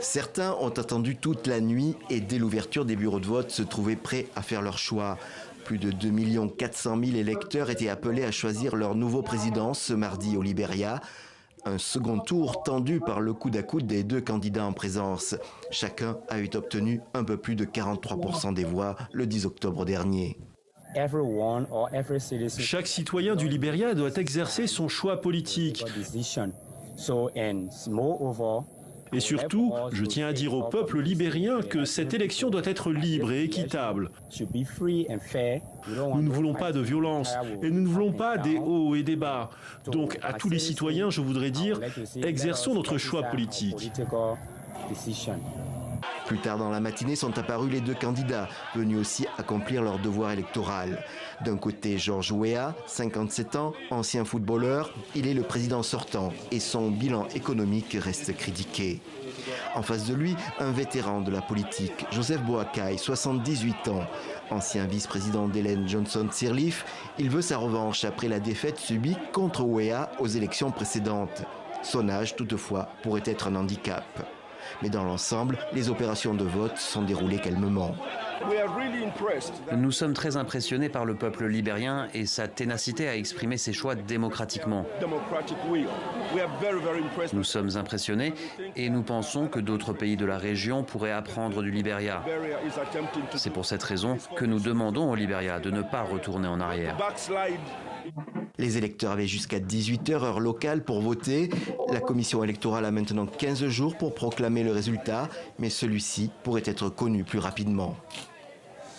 Certains ont attendu toute la nuit et dès l'ouverture des bureaux de vote se trouvaient prêts à faire leur choix. Plus de 2 400 000 électeurs étaient appelés à choisir leur nouveau président ce mardi au Libéria. Un second tour tendu par le coude à coude des deux candidats en présence. Chacun avait obtenu un peu plus de 43% des voix le 10 octobre dernier. Chaque citoyen du Libéria doit exercer son choix politique. Et surtout, je tiens à dire au peuple libérien que cette élection doit être libre et équitable. Nous ne voulons pas de violence et nous ne voulons pas des hauts et des bas. Donc à tous les citoyens, je voudrais dire, exerçons notre choix politique. Plus tard dans la matinée sont apparus les deux candidats, venus aussi accomplir leur devoir électoral. D'un côté, George Weah, 57 ans, ancien footballeur, il est le président sortant et son bilan économique reste critiqué. En face de lui, un vétéran de la politique, Joseph Boakai, 78 ans. Ancien vice-président d'Ellen Johnson Sirleaf, il veut sa revanche après la défaite subie contre Weah aux élections précédentes. Son âge, toutefois, pourrait être un handicap. Mais dans l'ensemble, les opérations de vote sont déroulées calmement. Nous sommes très impressionnés par le peuple libérien et sa ténacité à exprimer ses choix démocratiquement. Nous sommes impressionnés et nous pensons que d'autres pays de la région pourraient apprendre du Libéria. C'est pour cette raison que nous demandons au Libéria de ne pas retourner en arrière. Les électeurs avaient jusqu'à 18h heure locale pour voter. La commission électorale a maintenant 15 jours pour proclamer le résultat, mais celui-ci pourrait être connu plus rapidement.